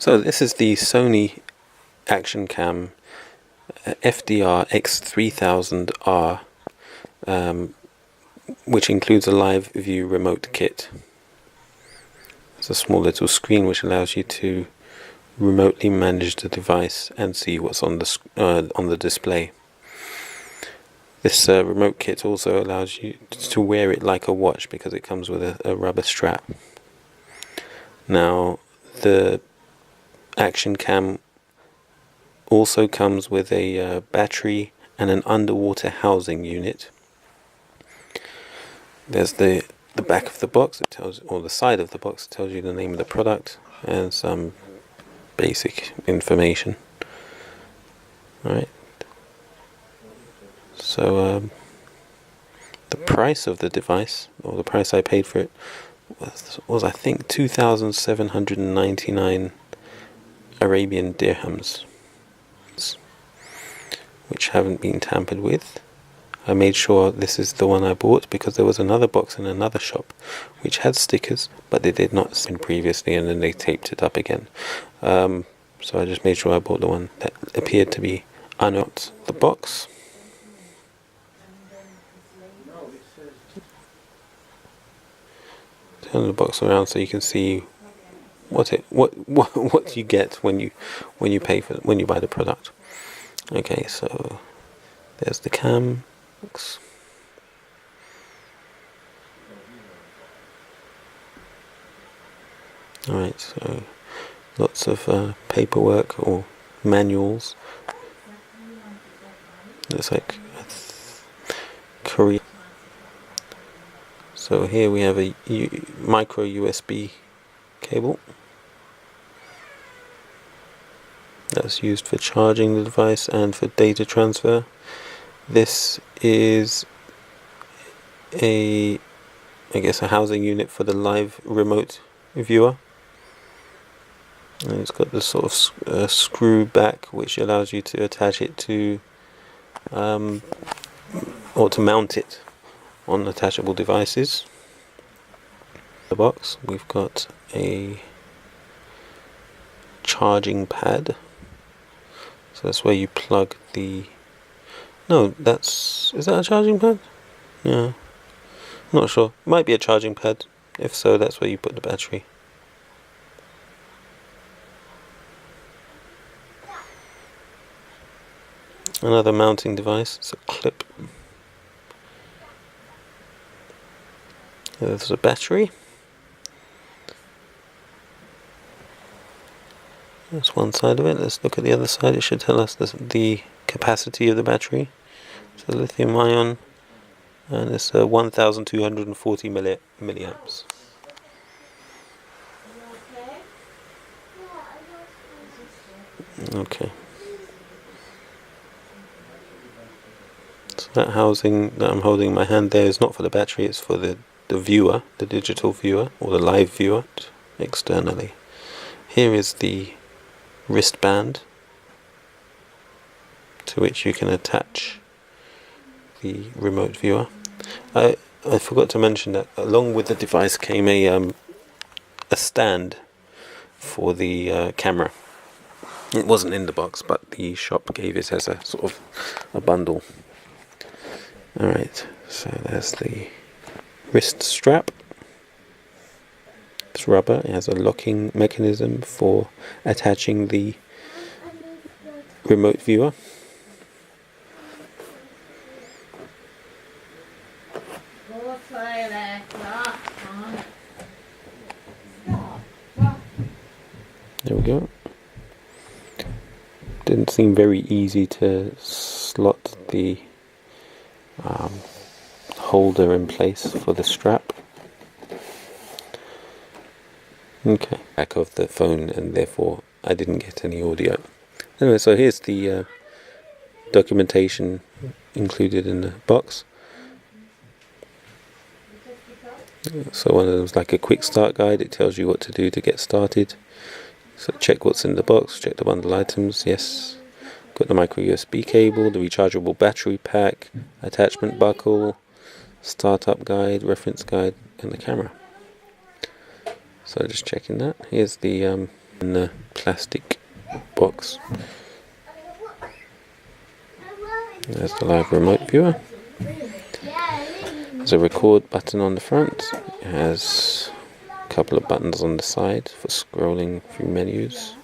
So this is the Sony Action Cam FDRX3000R, which includes a live view remote kit. It's a small little screen which allows you to remotely manage the device and see what's on the display. This remote kit also allows you to wear it like a watch because it comes with a rubber strap. Now, the Action Cam also comes with a battery and an underwater housing unit. There's the back of the box, it tells, or the side of the box, it tells you the name of the product and some basic information. Alright, so the price of the device, or the price I paid for it, was I think 2,799 Arabian dirhams, which haven't been tampered with. I made sure this is the one I bought because there was another box in another shop which had stickers, but they did not send previously, and then they taped it up again. So I just made sure I bought the one that appeared to be unopened. The box. Turn the box around so you can see what you get when you buy the product. Okay, so there's the cam box. Alright, so lots of paperwork or manuals. Looks like Korea. So here we have a micro USB cable that's used for charging the device and for data transfer. This is I guess a housing unit for the live remote viewer, and it's got this sort of screw back which allows you to attach it to or to mount it on attachable devices. The box, we've got a charging pad, so that's where you plug the is that a charging pad? Yeah, not sure, might be a charging pad. If so, that's where you put the battery. Another mounting device, it's a clip. There's a battery. That's one side of it. Let's look at the other side. It should tell us the capacity of the battery. It's a lithium ion, and it's 1,240 milliamps. Okay. So that housing that I'm holding in my hand there is not for the battery, it's for the viewer, the digital viewer, or the live viewer externally. Here is the wristband to which you can attach the remote viewer. I forgot to mention that along with the device came a stand for the camera. It wasn't in the box, but the shop gave it as a sort of a bundle. Alright, so there's the wrist strap. It's rubber. It has a locking mechanism for attaching the remote viewer. There we go. Didn't seem very easy to slot the holder in place for the strap. Okay, back of the phone, and therefore I didn't get any audio. Anyway, so here's the documentation included in the box. So one of them is like a quick start guide. It tells you what to do to get started. So check what's in the box, check the bundle items, yes. Got the micro USB cable, the rechargeable battery pack, attachment buckle, startup guide, reference guide, and the camera. So just checking that. Here's the in the plastic box. There's the live remote viewer. There's a record button on the front. It has a couple of buttons on the side for scrolling through menus.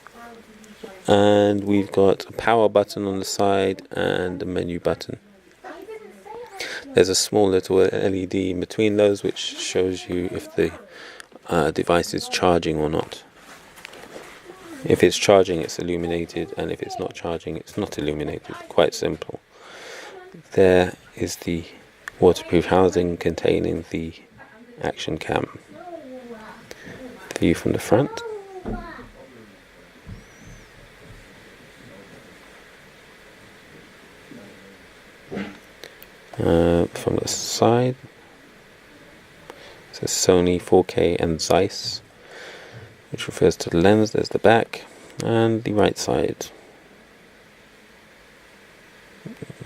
And we've got a power button on the side and a menu button. There's a small little LED in between those which shows you if the device is charging or not. If it's charging, it's illuminated, and if it's not charging, it's not illuminated. Quite simple. There is the waterproof housing containing the action cam. View from the front. From the side, it says Sony 4K and Zeiss, which refers to the lens. There's the back and the right side.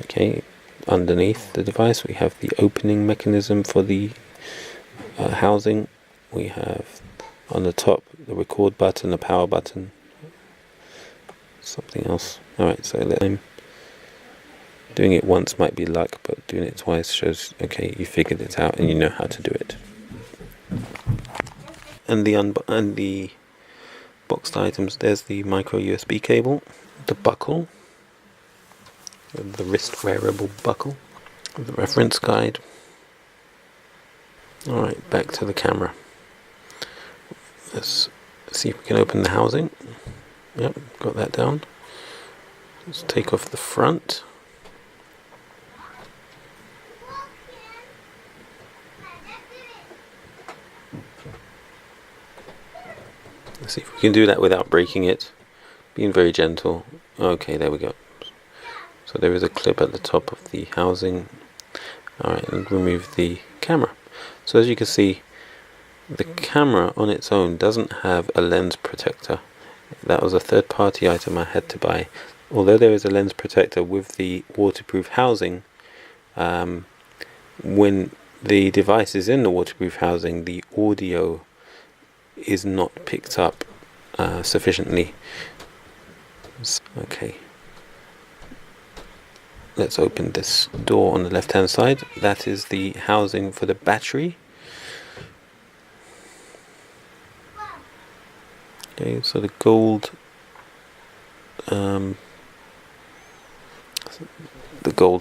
Okay, underneath the device we have the opening mechanism for the housing. We have on the top the record button, the power button, something else. Alright, so doing it once might be luck, but doing it twice shows, okay, you figured it out and you know how to do it. And the boxed items, there's the micro USB cable, the buckle, the wrist wearable buckle, the reference guide. Alright, back to the camera. Let's see if we can open the housing. Yep, got that down. Let's take off the front. Let's see if we can do that without breaking it. Being very gentle. Okay, there we go. So there is a clip at the top of the housing. Alright, and remove the camera. So as you can see, the camera on its own doesn't have a lens protector. That was a third-party item I had to buy. Although there is a lens protector with the waterproof housing, when the device is in the waterproof housing, the audio is not picked up sufficiently. Okay, let's open this door on the left hand side. That is the housing for the battery. Okay, so the gold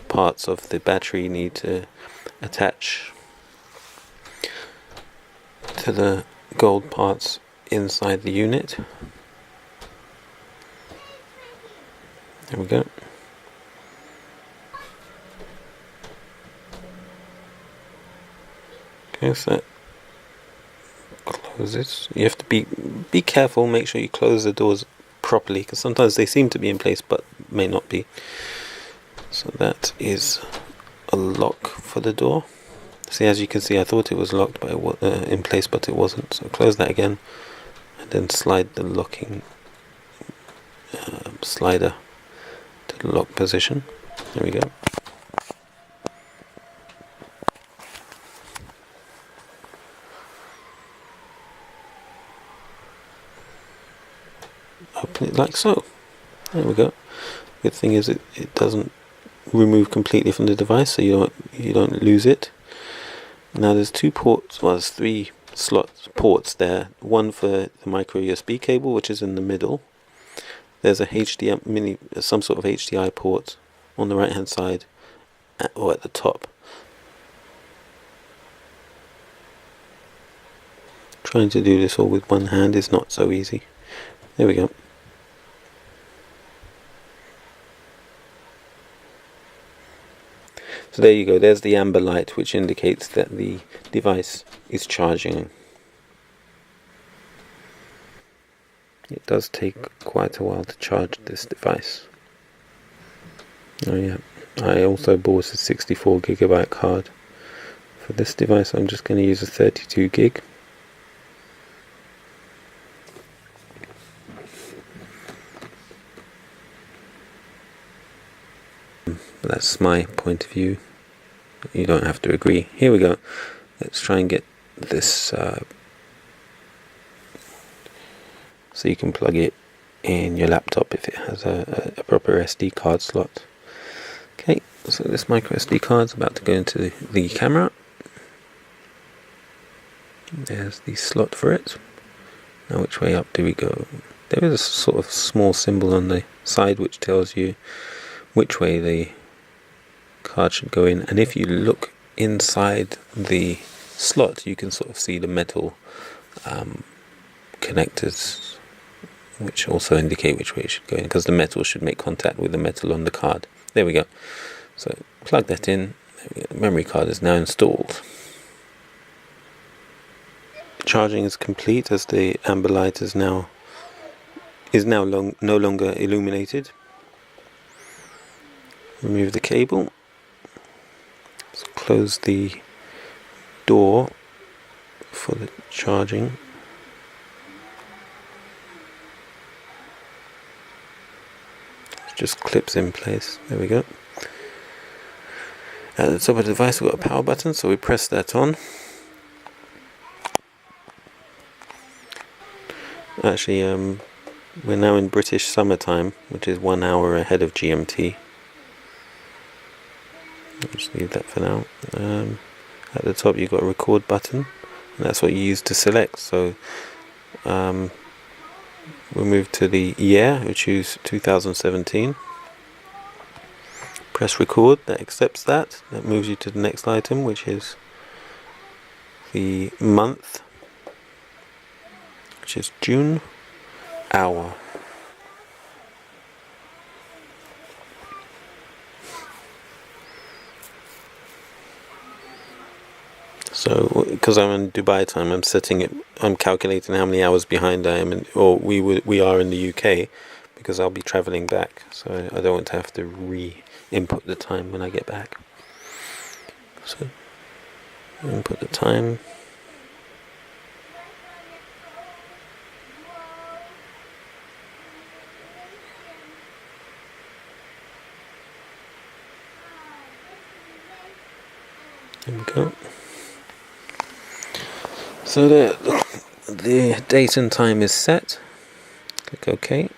parts of the battery need to attach to the gold parts inside the unit. There we go. Okay, so that closes. You have to be careful, make sure you close the doors properly, because sometimes they seem to be in place but may not be. So that is a lock for the door. See, as you can see, I thought it was locked but in place, but it wasn't. So close that again and then slide the locking slider to the lock position. There we go. Open it like so. There we go. Good thing is it doesn't remove completely from the device, so you don't lose it. Now there's two ports, well there's three ports there. One for the micro USB cable, which is in the middle. There's a HDMI some sort of HDI port on the right hand side or at the top. Trying to do this all with one hand is not so easy. There we go. So there you go, there's the amber light which indicates that the device is charging. It does take quite a while to charge this device. Oh yeah, I also bought a 64GB card. For this device I'm just going to use a 32GB. That's my point of view. You don't have to agree. Here we go. Let's try and get this so you can plug it in your laptop if it has a proper SD card slot. Okay, so this micro SD card is about to go into the camera. There's the slot for it. Now which way up do we go? There is a sort of small symbol on the side which tells you which way the card should go in, and if you look inside the slot you can sort of see the metal connectors which also indicate which way it should go in, because the metal should make contact with the metal on the card. There we go. So plug that in. The memory card is now installed. Charging is complete as the amber light is now no longer illuminated. Remove the cable. Let's close the door for the charging. It just clips in place. There we go. At the top of the device we've got a power button, so we press that on. Actually, we're now in British summertime, which is 1 hour ahead of GMT. I'll just leave that for now. At the top you've got a record button, and that's what you use to select. So we'll move to the year, we choose 2017. Press record, that accepts that. That moves you to the next item, which is the month, which is June, hour. So, because I'm in Dubai time, I'm calculating how many hours behind I am, we are in the UK, because I'll be travelling back. So I don't want to have to re-input the time when I get back. So, input the time. There we go. So the date and time is set. Click OK.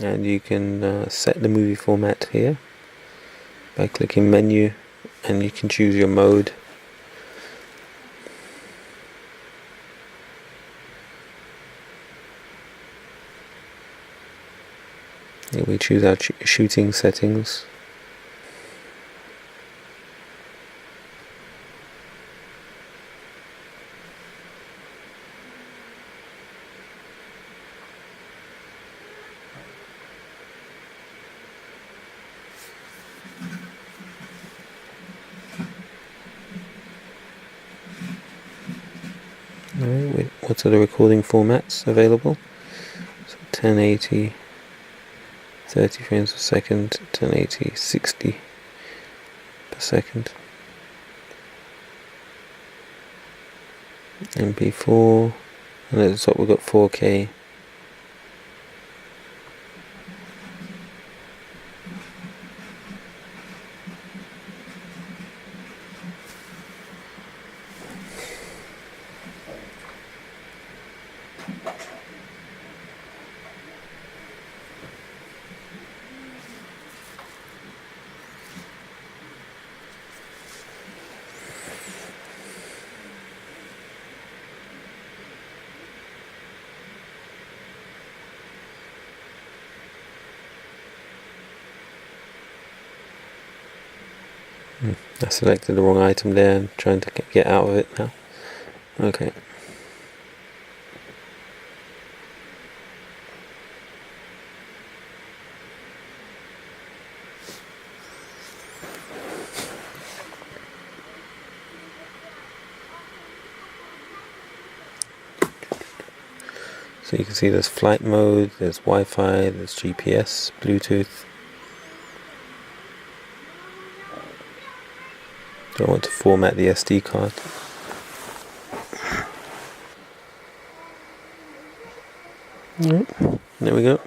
And you can set the movie format here by clicking menu, and you can choose your mode. Here we choose our shooting settings. Alright, what are the recording formats available? So 1080, 30 frames per second, 1080, 60 per second. MP4, and at the top we've got 4K. I selected the wrong item there and trying to get out of it now. Okay. So you can see there's flight mode, there's Wi-Fi, there's GPS, Bluetooth. Do I want to format the SD card? Right, there we go.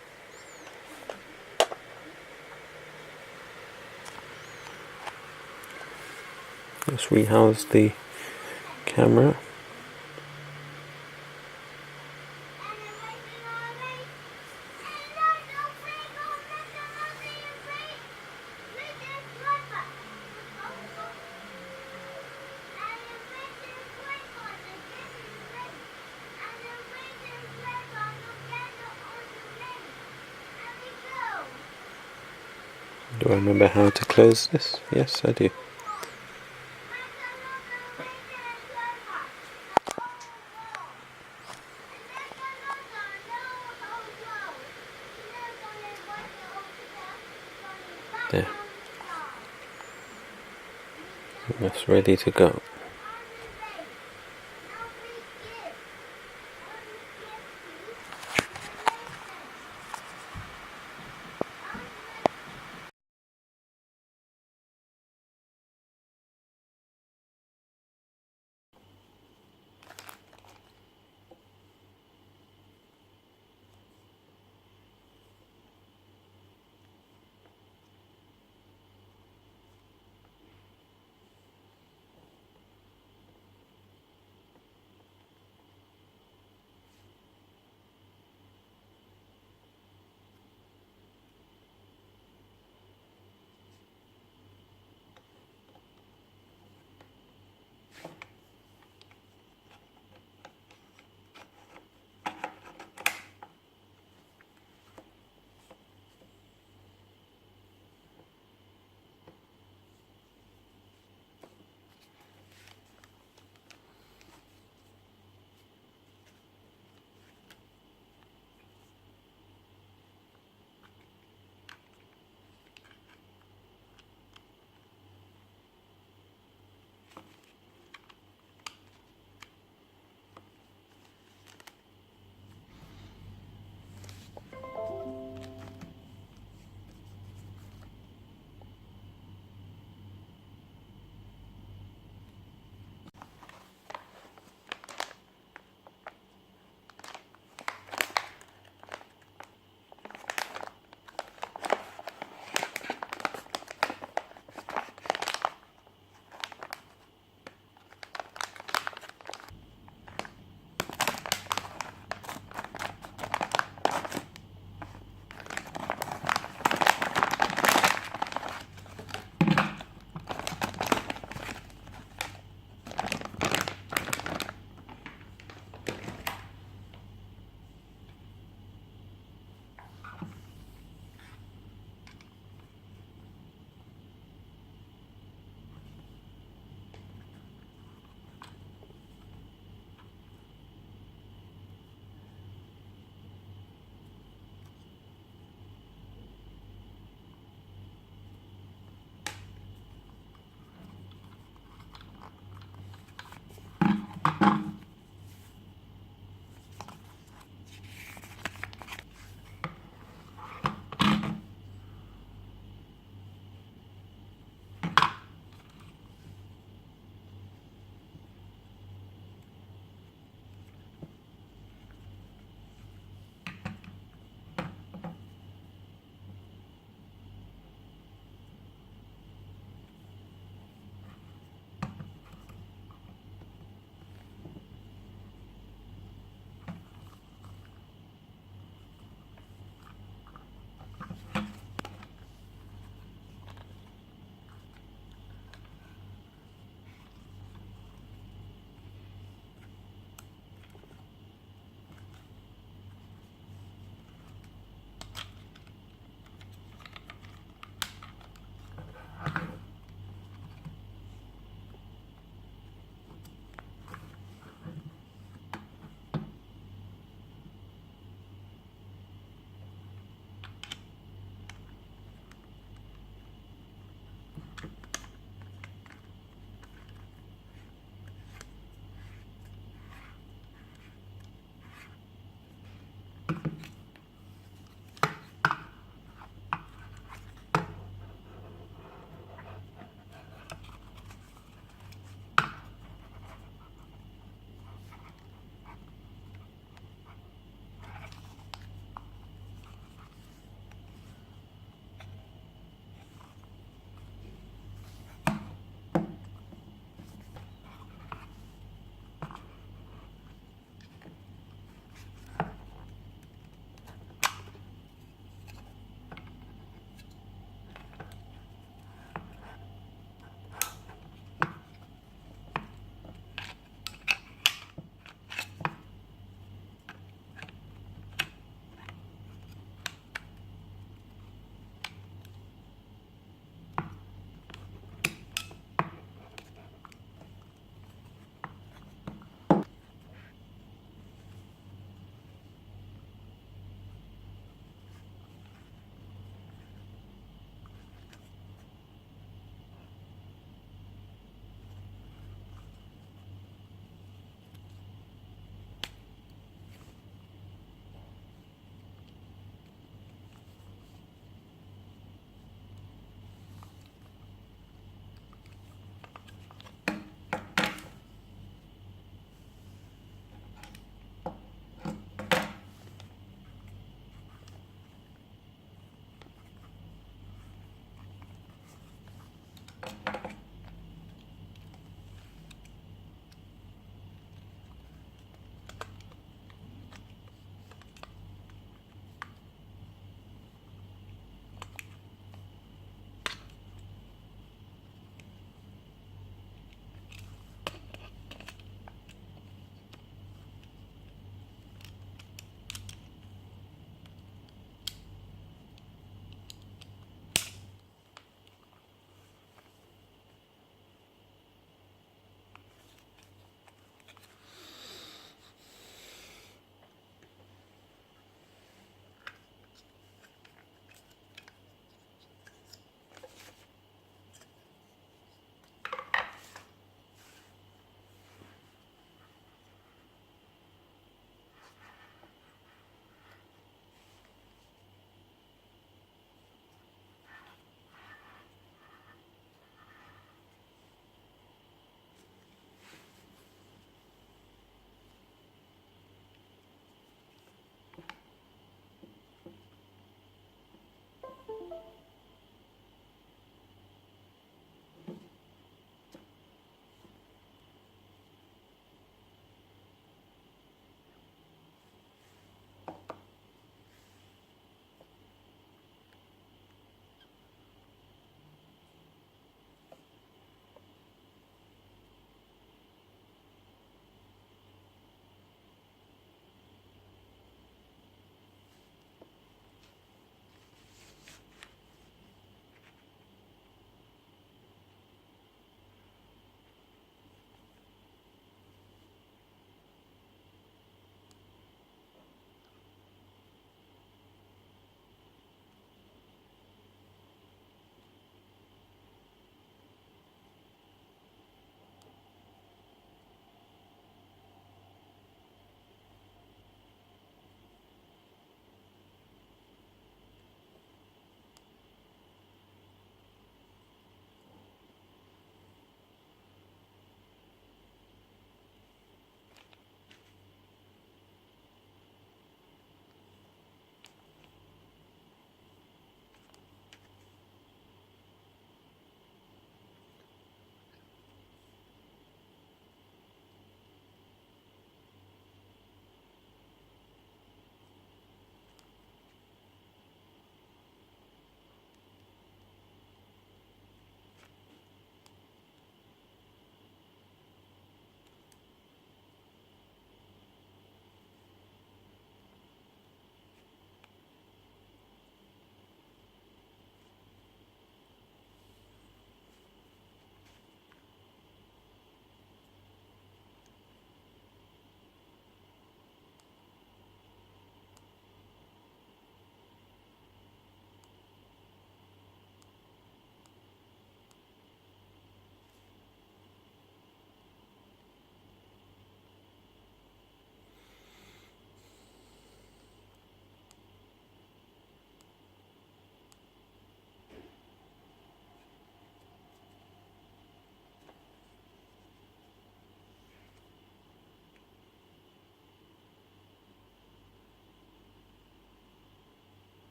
Let's rehouse the camera. Do I remember how to close this? Yes, I do. There. That's ready to go.